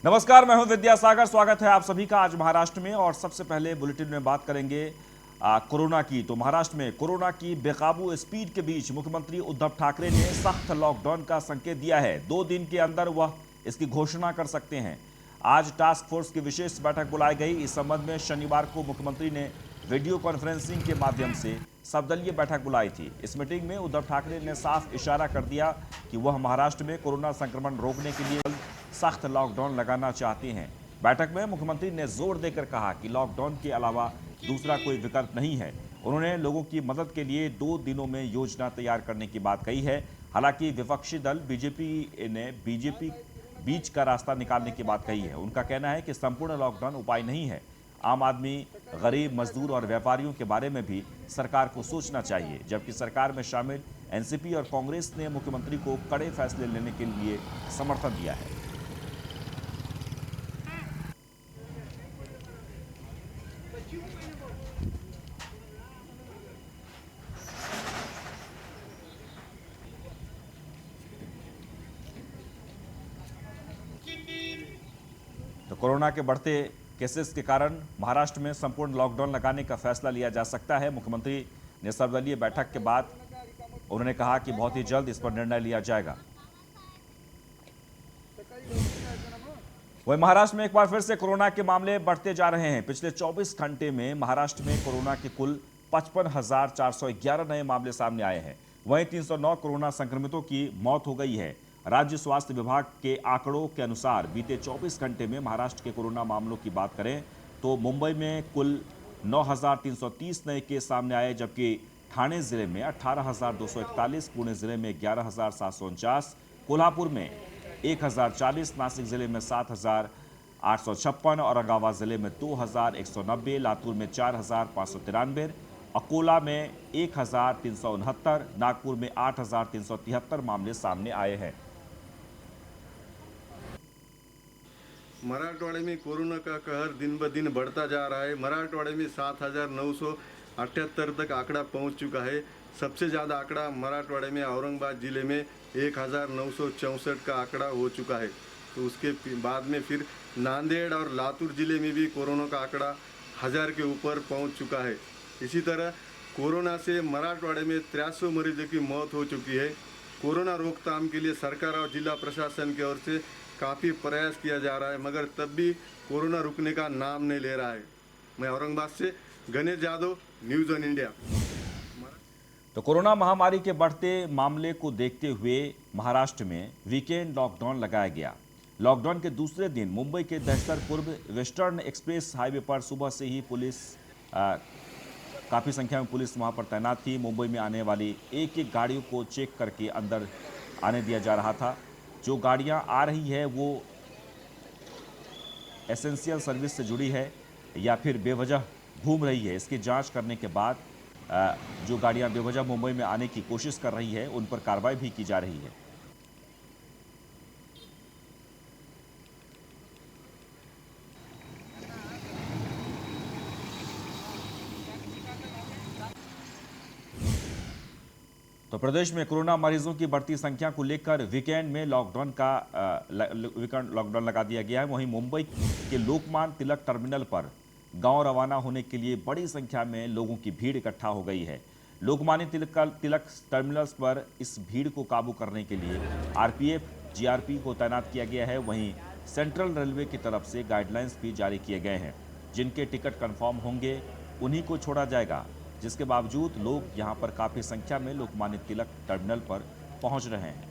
नमस्कार, मैं हूं विद्यासागर। स्वागत है आप सभी का आज महाराष्ट्र में। और सबसे पहले बुलेटिन में बात करेंगे कोरोना की। तो महाराष्ट्र में कोरोना की बेकाबू स्पीड के बीच मुख्यमंत्री उद्धव ठाकरे ने सख्त लॉकडाउन का संकेत दिया है। 2 दिन के अंदर वह इसकी घोषणा कर सकते हैं। आज टास्क फोर्स की विशेष बैठक बुलाई गई। इस संबंध में शनिवार को मुख्यमंत्री ने वीडियो कॉन्फ्रेंसिंग के माध्यम से सर्वदलीय बैठक बुलाई थी। इस मीटिंग में उद्धव ठाकरे ने साफ इशारा कर दिया कि वह महाराष्ट्र में कोरोना संक्रमण रोकने के लिए सख्त लॉकडाउन लगाना चाहते हैं। बैठक में मुख्यमंत्री ने जोर देकर कहा कि लॉकडाउन के अलावा दूसरा कोई विकल्प नहीं है। उन्होंने लोगों की मदद के लिए 2 दिनों में योजना तैयार करने की बात कही है। हालांकि विपक्षी दल बीजेपी बीच का रास्ता निकालने की बात कही है। उनका कहना है कि संपूर्ण लॉकडाउन उपाय नहीं है। आम आदमी, गरीब, मजदूर और व्यापारियों के बारे में भी सरकार को सोचना चाहिए। जबकि सरकार में शामिल एनसीपी और कांग्रेस ने मुख्यमंत्री को कड़े फैसले लेने के लिए समर्थन दिया है। तो कोरोना के बढ़ते केसेस के कारण महाराष्ट्र में संपूर्ण लॉकडाउन लगाने का फैसला लिया जा सकता है। मुख्यमंत्री ने सर्वदलीय बैठक के बाद उन्होंने कहा कि बहुत ही जल्द इस पर निर्णय लिया जाएगा। वहीं महाराष्ट्र में एक बार फिर से कोरोना के मामले बढ़ते जा रहे हैं। पिछले 24 घंटे में महाराष्ट्र में कोरोना के कुल 55,411 नए मामले सामने आए हैं। वहीं 309 कोरोना संक्रमितों की मौत हो गई है। राज्य स्वास्थ्य विभाग के आंकड़ों के अनुसार बीते 24 घंटे में महाराष्ट्र के कोरोना मामलों की बात करें तो मुंबई में कुल 9,330 नए केस सामने आए, जबकि ठाणे जिले में 18,241, पुणे जिले में 11,749, कोल्हापुर में 1,040, नासिक जिले में 7,856, औरंगाबाद जिले में 2,190, लातूर में 4,593, अकोला में 1,369, नागपुर में 8,373 मामले सामने आए हैं। मराठवाड़े में कोरोना का कहर दिन ब दिन बढ़ता जा रहा है। मराठवाड़े में 7,978 तक आंकड़ा पहुंच चुका है। सबसे ज़्यादा आंकड़ा मराठवाड़े में औरंगाबाद जिले में 1,964 का आंकड़ा हो चुका है। तो उसके बाद में फिर नांदेड़ और लातूर जिले में भी कोरोना का आंकड़ा 1000 के ऊपर पहुंच चुका है। इसी तरह कोरोना से मराठवाड़े में 300 मरीजों की मौत हो चुकी है। कोरोना रोकथाम के लिए सरकार और जिला प्रशासन की ओर से काफ़ी प्रयास किया जा रहा है, मगर तब भी कोरोना रुकने का नाम नहीं ले रहा है। मैं औरंगाबाद से Ganesh Yadav, news on India. तो कोरोना महामारी के बढ़ते मामले को देखते हुए महाराष्ट्र में वीकेंड लॉकडाउन लगाया गया। लॉकडाउन के दूसरे दिन मुंबई के दहसर पूर्व वेस्टर्न एक्सप्रेस हाईवे पर सुबह से ही पुलिस काफ़ी संख्या में पुलिस वहां पर तैनात थी। मुंबई में आने वाली एक एक गाड़ियों को चेक करके अंदर आने दिया जा रहा था। जो गाड़ियां आ रही है वो एसेंशियल सर्विस से जुड़ी है या फिर बेवजह घूम रही है, इसकी जांच करने के बाद जो गाड़ियां बेवजह मुंबई में आने की कोशिश कर रही है उन पर कार्रवाई भी की जा रही है। तो प्रदेश में कोरोना मरीजों की बढ़ती संख्या को लेकर वीकेंड लॉकडाउन लगा दिया गया है। वहीं मुंबई के लोकमान्य तिलक टर्मिनल पर गांव रवाना होने के लिए बड़ी संख्या में लोगों की भीड़ इकट्ठा हो गई है। लोकमान्य तिलक टर्मिनल्स पर इस भीड़ को काबू करने के लिए आरपीएफ, जीआरपी को तैनात किया गया है। वहीं सेंट्रल रेलवे की तरफ से गाइडलाइंस भी जारी किए गए हैं। जिनके टिकट कंफर्म होंगे उन्हीं को छोड़ा जाएगा, जिसके बावजूद लोग यहां पर काफी संख्या में लोकमान्य तिलक टर्मिनल पर पहुंच रहे हैं।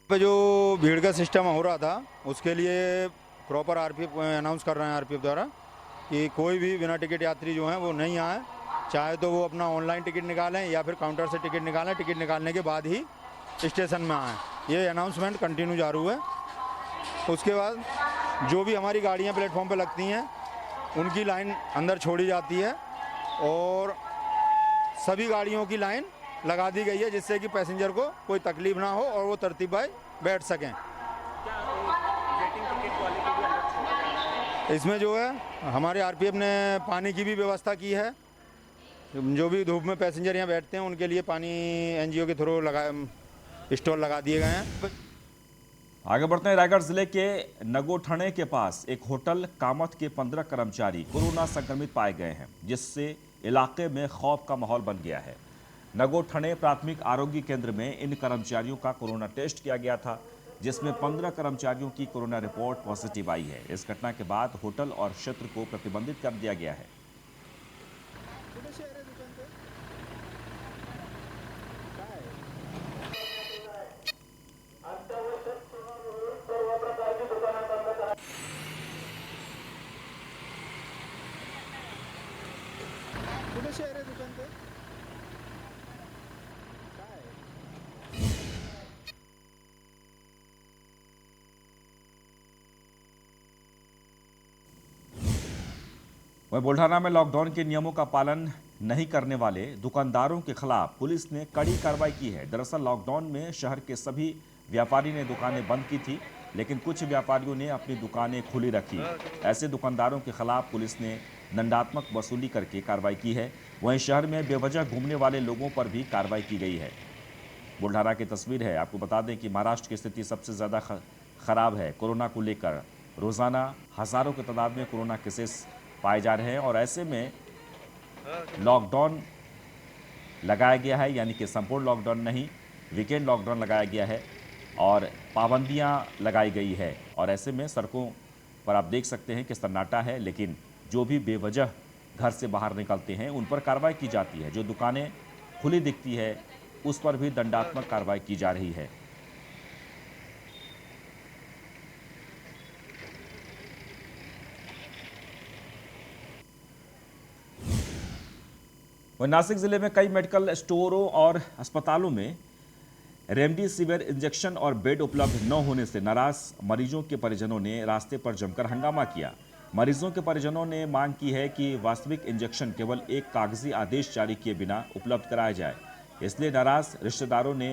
पे जो भीड़ का सिस्टम हो रहा था उसके लिए प्रॉपर आरपीएफ अनाउंस कर रहे हैं आरपीएफ द्वारा कि कोई भी बिना टिकट यात्री जो हैं वो नहीं आए, चाहे तो वो अपना ऑनलाइन टिकट निकालें या फिर काउंटर से टिकट निकालें। टिकट निकालने के बाद ही स्टेशन में आए। ये अनाउंसमेंट कंटिन्यू चालू है। उसके बाद जो भी हमारी गाड़ियां प्लेटफॉर्म पे लगती हैं उनकी लाइन अंदर छोड़ी जाती है और सभी गाड़ियों की लाइन लगा दी गई है जिससे कि पैसेंजर को कोई तकलीफ ना हो और वो तरतीब बैठ सकें। इसमें जो है हमारे आरपीएफ ने पानी की भी व्यवस्था की है जो भी धूप में पैसेंजर यहाँ बैठते हैं उनके लिए पानी एनजीओ के थ्रू स्टॉल लगा दिए गए हैं। आगे बढ़ते हैं। रायगढ़ जिले के नगोठणे के पास एक होटल कामत के 15 कर्मचारी कोरोना संक्रमित पाए गए हैं, जिससे इलाके में खौफ का माहौल बन गया है। नगोठणे प्राथमिक आरोग्य केंद्र में इन कर्मचारियों का कोरोना टेस्ट किया गया था, जिसमें 15 कर्मचारियों की कोरोना रिपोर्ट पॉजिटिव आई है। इस घटना के बाद होटल और क्षेत्र को प्रतिबंधित कर दिया गया है। वहीं बुल्ढाना में लॉकडाउन के नियमों का पालन नहीं करने वाले दुकानदारों के खिलाफ पुलिस ने कड़ी कार्रवाई की है। दरअसल लॉकडाउन में शहर के सभी व्यापारी ने दुकानें बंद की थी, लेकिन कुछ व्यापारियों ने अपनी दुकानें खुली रखी। ऐसे दुकानदारों के खिलाफ पुलिस ने दंडात्मक वसूली करके कार्रवाई की है। वहीं शहर में बेवजह घूमने वाले लोगों पर भी कार्रवाई की गई है। बुल्ढाना की तस्वीर है। आपको बता दें कि महाराष्ट्र की स्थिति सबसे ज़्यादा खराब है। कोरोना को लेकर रोज़ाना हज़ारों की तादाद में कोरोना केसेस पाए जा रहे हैं और ऐसे में लॉकडाउन लगाया गया है, यानी कि संपूर्ण लॉकडाउन नहीं, वीकेंड लॉकडाउन लगाया गया है और पाबंदियां लगाई गई है। और ऐसे में सड़कों पर आप देख सकते हैं कि सन्नाटा है, लेकिन जो भी बेवजह घर से बाहर निकलते हैं उन पर कार्रवाई की जाती है। जो दुकानें खुली दिखती है उस पर भी दंडात्मक कार्रवाई की जा रही है। वहीं नासिक जिले में कई मेडिकल स्टोरों और अस्पतालों में रेमडेसिविर इंजेक्शन और बेड उपलब्ध न होने से नाराज मरीजों के परिजनों ने रास्ते पर जमकर हंगामा किया। मरीजों के परिजनों ने मांग की है कि वास्तविक इंजेक्शन केवल एक कागजी आदेश जारी किए बिना उपलब्ध कराया जाए। इसलिए नाराज रिश्तेदारों ने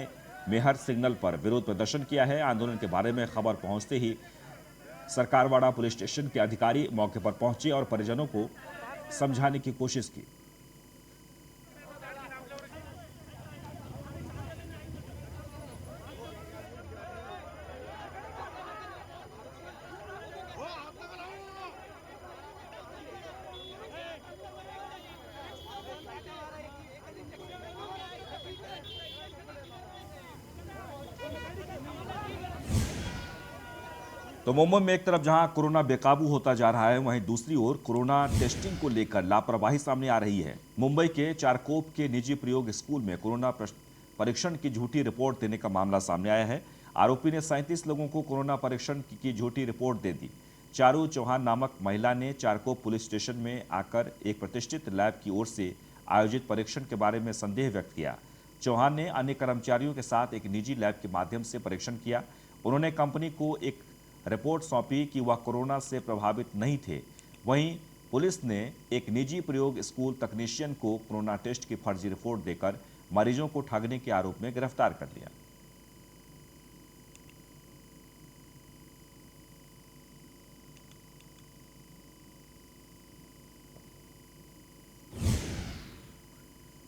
मेहर सिग्नल पर विरोध प्रदर्शन किया है। आंदोलन के बारे में खबर पहुंचते ही सरकारवाड़ा पुलिस स्टेशन के अधिकारी मौके पर पहुंचे और परिजनों को समझाने की कोशिश की। तो मुंबई में एक तरफ जहां कोरोना बेकाबू होता जा रहा है, वहीं दूसरी ओर कोरोना टेस्टिंग को लेकर लापरवाही सामने आ रही है। मुंबई के चारकोप के निजी प्रयोग स्कूल में कोरोना परीक्षण की झूठी रिपोर्ट देने का मामला सामने आया है। आरोपी ने 37 लोगों को कोरोना परीक्षण की झूठी रिपोर्ट दे दी। चारू चौहान नामक महिला ने चारकोप पुलिस स्टेशन में आकर एक प्रतिष्ठित लैब की ओर से आयोजित परीक्षण के बारे में संदेह व्यक्त किया। चौहान ने अन्य कर्मचारियों के साथ एक निजी लैब के माध्यम से परीक्षण किया। उन्होंने कंपनी को एक रिपोर्ट सौंपी कि वह कोरोना से प्रभावित नहीं थे। वहीं पुलिस ने एक निजी प्रयोग स्कूल तकनीशियन को कोरोना टेस्ट की फर्जी रिपोर्ट देकर मरीजों को ठगने के आरोप में गिरफ्तार कर लिया।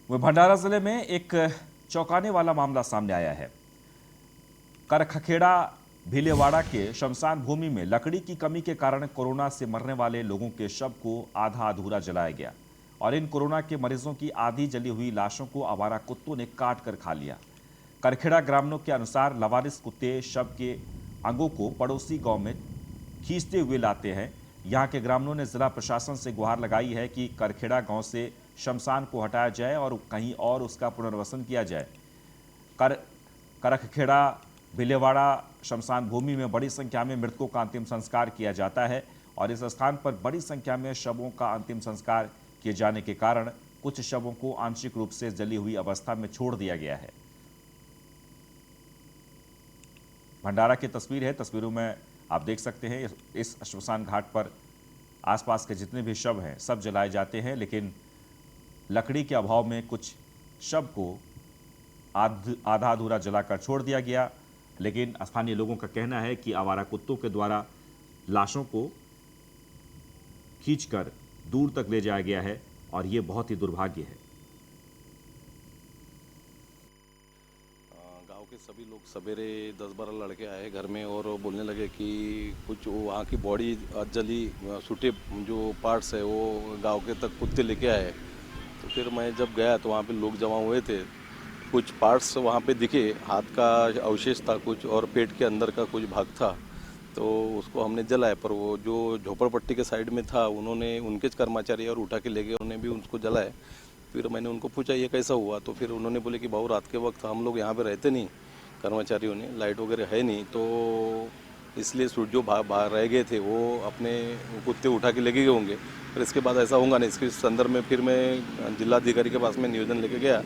वह भंडारा जिले में एक चौंकाने वाला मामला सामने आया है। करखखेड़ा भीलेवाड़ा के शमशान भूमि में लकड़ी की कमी के कारण कोरोना से मरने वाले लोगों के शव को आधा अधूरा जलाया गया और इन कोरोना के मरीजों की आधी जली हुई लाशों को आवारा कुत्तों ने काट कर खा लिया। करखेड़ा ग्रामीणों के अनुसार लवारिस कुत्ते शव के अंगों को पड़ोसी गांव में खींचते हुए लाते हैं। यहां के ग्रामीणों ने जिला प्रशासन से गुहार लगाई है कि करखेड़ा गांव से शमशान को हटाया जाए और कहीं और उसका पुनर्वसन किया जाए। करखखेड़ा भीलेवाड़ा शमशान भूमि में बड़ी संख्या में मृतकों का अंतिम संस्कार किया जाता है और इस स्थान पर बड़ी संख्या में शवों का अंतिम संस्कार किए जाने के कारण कुछ शवों को आंशिक रूप से जली हुई अवस्था में छोड़ दिया गया है। भंडारा की तस्वीर है। तस्वीरों में आप देख सकते हैं इस शमशान घाट पर आसपास के जितने भी शव हैं सब जलाए जाते हैं, लेकिन लकड़ी के अभाव में कुछ शव को आधा अधूरा जलाकर छोड़ दिया गया। लेकिन स्थानीय लोगों का कहना है कि आवारा कुत्तों के द्वारा लाशों को खींचकर दूर तक ले जाया गया है और ये बहुत ही दुर्भाग्य है। के सभी लोग सवेरे 10-12 लड़के आए घर में और बोलने लगे कि कुछ वहाँ की बॉडी जली सूटे जो पार्ट्स है वो गांव के तक कुत्ते लेके आए। तो फिर मैं जब गया तो वहाँ पे लोग जमा हुए थे। कुछ पार्ट्स वहाँ पे दिखे, हाथ का अवशेष था कुछ और पेट के अंदर का कुछ भाग था। तो उसको हमने जलाया, पर वो जो झोपड़पट्टी के साइड में था उन्होंने उनके कर्मचारी और उठा के ले गए, उन्होंने भी उसको जलाया। फिर मैंने उनको पूछा ये कैसा हुआ, तो फिर उन्होंने बोले कि भाऊ रात के वक्त हम लोग यहाँ पे रहते नहीं, कर्मचारियों ने, लाइट वगैरह है नहीं, तो इसलिए जो बाहर रह गए थे वो अपने कुत्ते उठा के लेके गए होंगे। फिर इसके बाद ऐसा होगा नहीं, इसके संदर्भ में फिर मैं जिलाधिकारी के पास में निवेदन लेके गया।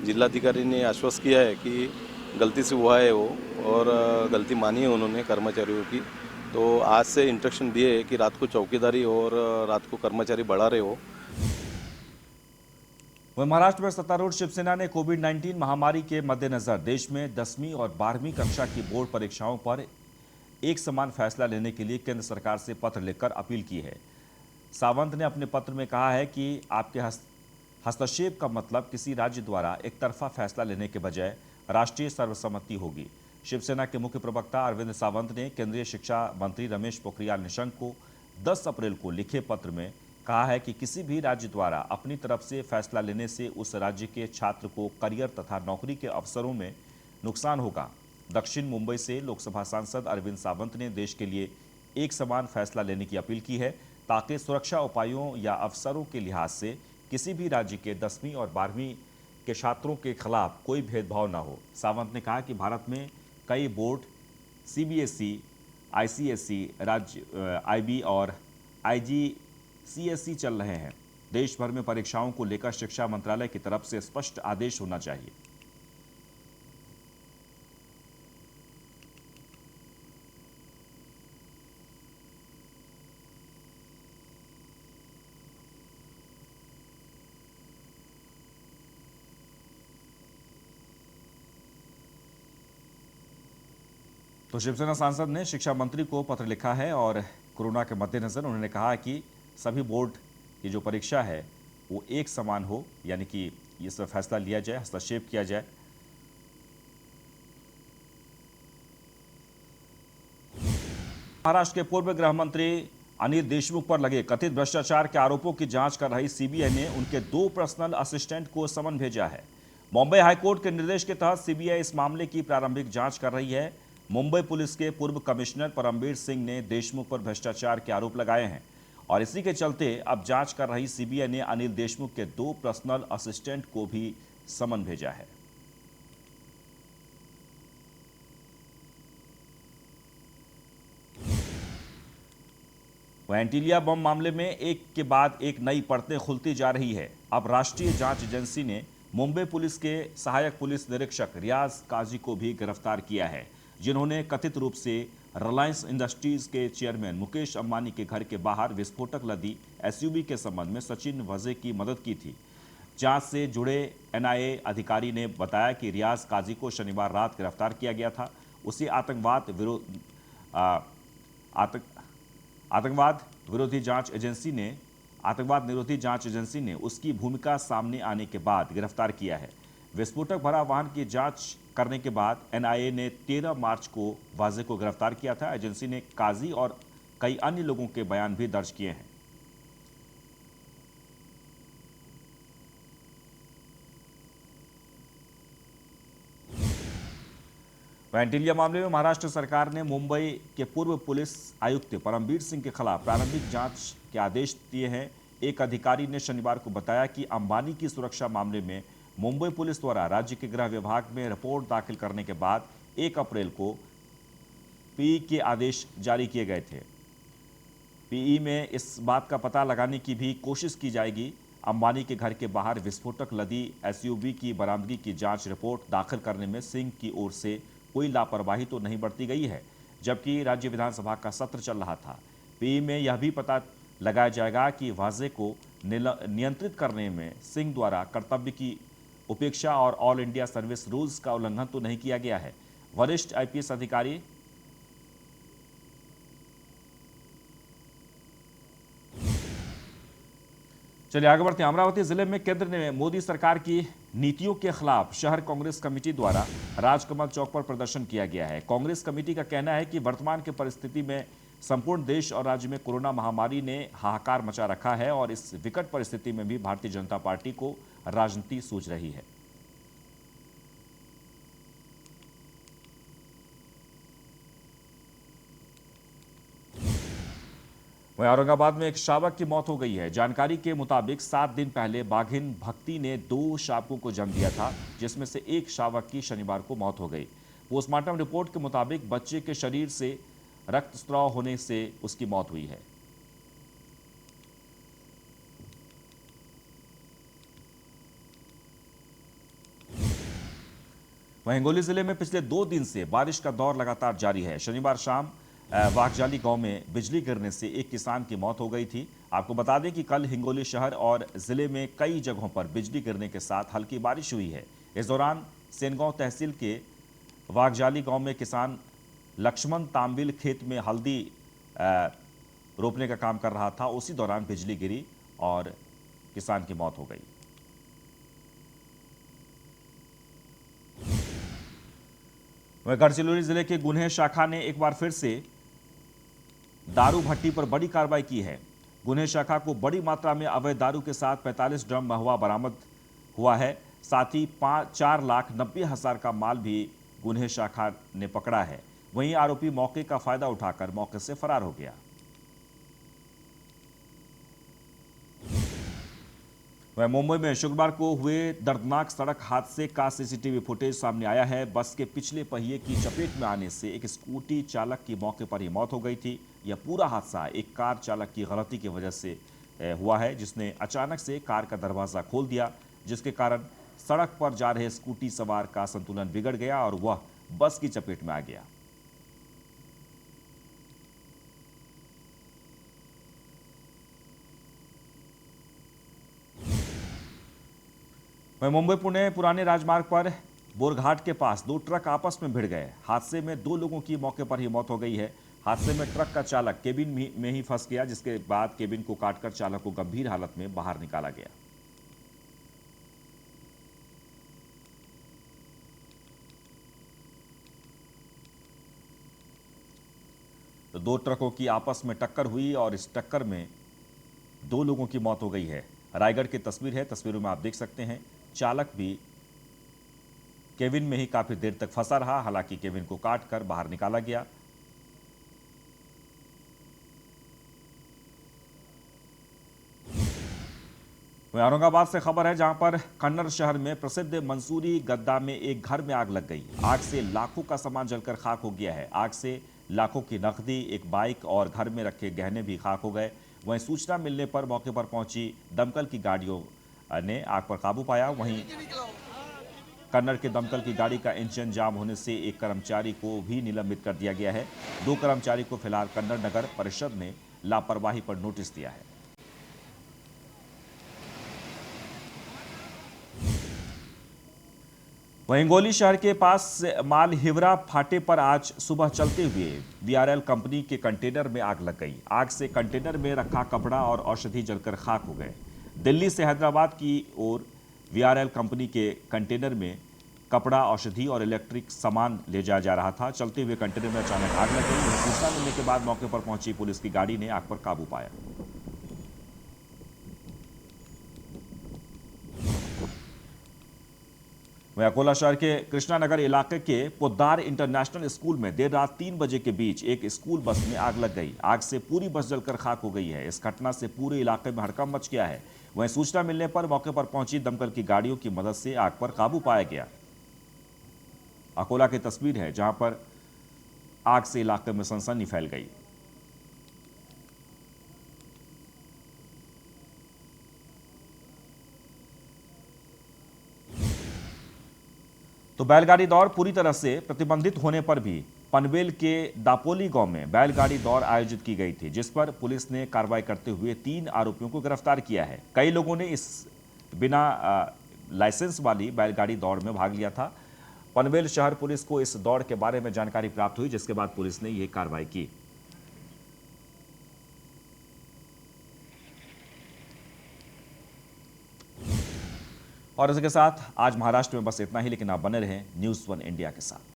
जिलाधिकारी ने आश्वस्त किया है कि गलती से हुआ है वो, और गलती मानी है उन्होंने कर्मचारियों की। तो आज से इंस्ट्रक्शन दिए कि रात को चौकीदारी और रात को कर्मचारी बढ़ा रहे हो। वहीं महाराष्ट्र में सत्तारूढ़ शिवसेना ने कोविड-19 महामारी के मद्देनजर देश में 10वीं और 12वीं कक्षा की बोर्ड परीक्षाओं पर एक समान फैसला लेने के लिए केंद्र सरकार से पत्र लिखकर अपील की है। सावंत ने अपने पत्र में कहा है कि आपके हस्तक्षेप का मतलब किसी राज्य द्वारा एक तरफा फैसला लेने के बजाय राष्ट्रीय सर्वसम्मति होगी। शिवसेना के मुख्य प्रवक्ता अरविंद सावंत ने केंद्रीय शिक्षा मंत्री रमेश पोखरियाल निशंक को 10 अप्रैल को लिखे पत्र में कहा है कि किसी भी राज्य द्वारा अपनी तरफ से फैसला लेने से उस राज्य के छात्र को करियर तथा नौकरी के अवसरों में नुकसान होगा। दक्षिण मुंबई से लोकसभा सांसद अरविंद सावंत ने देश के लिए एक समान फैसला लेने की अपील की है, ताकि सुरक्षा उपायों या अवसरों के लिहाज से किसी भी राज्य के 10वीं और 12वीं के छात्रों के खिलाफ कोई भेदभाव न हो। सावंत ने कहा कि भारत में कई बोर्ड सीबीएसई, आईसीएसई, राज्य आईबी और आईजीसीएसई चल रहे हैं। देश भर में परीक्षाओं को लेकर शिक्षा मंत्रालय की तरफ से स्पष्ट आदेश होना चाहिए। तो शिवसेना सांसद ने शिक्षा मंत्री को पत्र लिखा है और कोरोना के मद्देनजर उन्होंने कहा कि सभी बोर्ड की जो परीक्षा है वो एक समान हो, यानी कि इस पर फैसला लिया जाए, हस्तक्षेप किया जाए। महाराष्ट्र के पूर्व गृह मंत्री अनिल देशमुख पर लगे कथित भ्रष्टाचार के आरोपों की जांच कर रही सीबीआई ने उनके 2 पर्सनल असिस्टेंट को समन भेजा है। मुंबई हाईकोर्ट के निर्देश के तहत सीबीआई इस मामले की प्रारंभिक जांच कर रही है। मुंबई पुलिस के पूर्व कमिश्नर परमबीर सिंह ने देशमुख पर भ्रष्टाचार के आरोप लगाए हैं और इसी के चलते अब जांच कर रही सीबीआई ने अनिल देशमुख के 2 पर्सनल असिस्टेंट को भी समन भेजा है। वहीं एंटीलिया बम मामले में एक के बाद एक नई परतें खुलती जा रही है। अब राष्ट्रीय जांच एजेंसी ने मुंबई पुलिस के सहायक पुलिस निरीक्षक रियाज काजी को भी गिरफ्तार किया है, जिन्होंने कथित रूप से रिलायंस इंडस्ट्रीज के चेयरमैन मुकेश अंबानी के घर के बाहर विस्फोटक लदी एसयूवी के संबंध में सचिन वजे की मदद की थी। जांच से जुड़े एनआईए अधिकारी ने बताया कि रियाज काजी को शनिवार रात गिरफ्तार किया गया था। उसे आतंकवाद निरोधी जांच एजेंसी ने उसकी भूमिका सामने आने के बाद गिरफ्तार किया है। विस्फोटक भरा वाहन की जांच करने के बाद एनआईए ने 13 मार्च को वाजे को गिरफ्तार किया था। एजेंसी ने काजी और कई अन्य लोगों के बयान भी दर्ज किए हैं। एंटीलिया मामले में महाराष्ट्र सरकार ने मुंबई के पूर्व पुलिस आयुक्त परमबीर सिंह के खिलाफ प्रारंभिक जांच के आदेश दिए हैं। एक अधिकारी ने शनिवार को बताया कि अंबानी की सुरक्षा मामले में मुंबई पुलिस द्वारा राज्य के गृह विभाग में रिपोर्ट दाखिल करने के बाद 1 अप्रैल को पीई के आदेश जारी किए गए थे। पीई में इस बात का पता लगाने की भी कोशिश की जाएगी अंबानी के घर के बाहर विस्फोटक लदी एसयूवी की बरामदगी की जांच रिपोर्ट दाखिल करने में सिंह की ओर से कोई लापरवाही तो नहीं बरती गई है, जबकि राज्य विधानसभा का सत्र चल रहा था। पीई में यह भी पता लगाया जाएगा कि वाजे को नियंत्रित करने में सिंह द्वारा कर्तव्य की उपेक्षा और ऑल इंडिया सर्विस रूल्स का उल्लंघन तो नहीं किया गया है। वरिष्ठ आईपीएस अधिकारी चलिए आगे बढ़ते हैं। अमरावती जिले में केंद्र ने मोदी सरकार की नीतियों के खिलाफ शहर कांग्रेस कमेटी द्वारा राजकमल चौक पर प्रदर्शन किया गया है। कांग्रेस कमेटी का कहना है कि वर्तमान की परिस्थिति में संपूर्ण देश और राज्य में कोरोना महामारी ने हाहाकार मचा रखा है और इस विकट परिस्थिति में भी भारतीय जनता पार्टी को राजनीति सूझ रही है। वहीं औरंगाबाद में एक शावक की मौत हो गई है। जानकारी के मुताबिक 7 दिन पहले बाघिन भक्ति ने 2 शावकों को जन्म दिया था, जिसमें से एक शावक की शनिवार को मौत हो गई। पोस्टमार्टम रिपोर्ट के मुताबिक बच्चे के शरीर से रक्तस्राव होने से उसकी मौत हुई है। वहीं हिंगोली जिले में पिछले 2 दिन से बारिश का दौर लगातार जारी है। शनिवार शाम वाघजाली गांव में बिजली गिरने से एक किसान की मौत हो गई थी। आपको बता दें कि कल हिंगोली शहर और जिले में कई जगहों पर बिजली गिरने के साथ हल्की बारिश हुई है। इस दौरान सेनगांव तहसील के वाघजाली गांव में किसान लक्ष्मण तांबिल खेत में हल्दी रोपने का काम कर रहा था। उसी दौरान बिजली गिरी और किसान की मौत हो गई। वहीं गढ़चिरौली जिले के गुन्हे शाखा ने एक बार फिर से दारू भट्टी पर बड़ी कार्रवाई की है। गुन्हे शाखा को बड़ी मात्रा में अवैध दारू के साथ 45 ड्रम महुआ बरामद हुआ है। साथ ही 4,90,000 का माल भी गुन्हे शाखा ने पकड़ा है। वहीं आरोपी मौके का फायदा उठाकर मौके से फरार हो गया। वह मुंबई में शुक्रवार को हुए दर्दनाक सड़क हादसे का सीसीटीवी फुटेज सामने आया है। बस के पिछले पहिए की चपेट में आने से एक स्कूटी चालक की मौके पर ही मौत हो गई थी। यह पूरा हादसा एक कार चालक की गलती की वजह से हुआ है, जिसने अचानक से कार का दरवाजा खोल दिया, जिसके कारण सड़क पर जा रहे स्कूटी सवार का संतुलन बिगड़ गया और वह बस की चपेट में आ गया। वहीं मुंबई पुणे पुराने राजमार्ग पर बोरघाट के पास 2 ट्रक आपस में भिड़ गए। हादसे में 2 लोगों की मौके पर ही मौत हो गई है। हादसे में ट्रक का चालक केबिन में ही फंस गया, जिसके बाद केबिन को काटकर चालक को गंभीर हालत में बाहर निकाला गया। तो 2 ट्रकों की आपस में टक्कर हुई और इस टक्कर में 2 लोगों की मौत हो गई है। रायगढ़ की तस्वीर है। तस्वीरों में आप देख सकते हैं चालक भी केबिन में ही काफी देर तक फंसा रहा। हालांकि केबिन को काटकर बाहर निकाला गया। वहीं औरंगाबाद से खबर है, जहां पर कन्नड़ शहर में प्रसिद्ध मंसूरी गद्दा में एक घर में आग लग गई। आग से लाखों का सामान जलकर खाक हो गया है। आग से लाखों की नकदी, एक बाइक और घर में रखे गहने भी खाक हो गए। वहीं सूचना मिलने पर मौके पर पहुंची दमकल की गाड़ियों ने आग पर काबू पाया। वहीं कन्नड़ के दमकल की गाड़ी का इंजन जाम होने से एक कर्मचारी को भी निलंबित कर दिया गया है। 2 कर्मचारी को फिलहाल कन्नड़ नगर परिषद ने लापरवाही पर नोटिस दिया है। वहीं हिंगोली शहर के पास माल हिवरा फाटे पर आज सुबह चलते हुए वीआरएल कंपनी के कंटेनर में आग लग गई। आग से कंटेनर में रखा कपड़ा और औषधि जलकर खाक हो गए। दिल्ली से हैदराबाद की ओर वीआरएल कंपनी के कंटेनर में कपड़ा, औषधि और इलेक्ट्रिक सामान ले जाया जा रहा था। चलते हुए कंटेनर में अचानक आग लग गई। सूचना मिलने के बाद मौके पर पहुंची पुलिस की गाड़ी ने आग पर काबू पाया। वहीं अकोला शहर के कृष्णानगर इलाके के पोद्दार इंटरनेशनल स्कूल में देर रात 3 बजे के बीच एक स्कूल बस में आग लग गई। आग से पूरी बस जलकर खाक हो गई है। इस घटना से पूरे इलाके में हड़कंप मच गया है। वहीं सूचना मिलने पर मौके पर पहुंची दमकल की गाड़ियों की मदद से आग पर काबू पाया गया। अकोला की तस्वीर है, जहां पर आग से इलाके में सनसनी फैल गई। तो बैलगाड़ी दौड़ पूरी तरह से प्रतिबंधित होने पर भी पनवेल के दापोली गांव में बैलगाड़ी दौड़ आयोजित की गई थी, जिस पर पुलिस ने कार्रवाई करते हुए 3 आरोपियों को गिरफ्तार किया है। कई लोगों ने इस बिना लाइसेंस वाली बैलगाड़ी दौड़ में भाग लिया था। पनवेल शहर पुलिस को इस दौड़ के बारे में जानकारी प्राप्त हुई, जिसके बाद पुलिस ने यह कार्रवाई की। और इसके साथ आज महाराष्ट्र में बस इतना ही, लेकिन आप बने रहें न्यूज़ 1 इंडिया के साथ।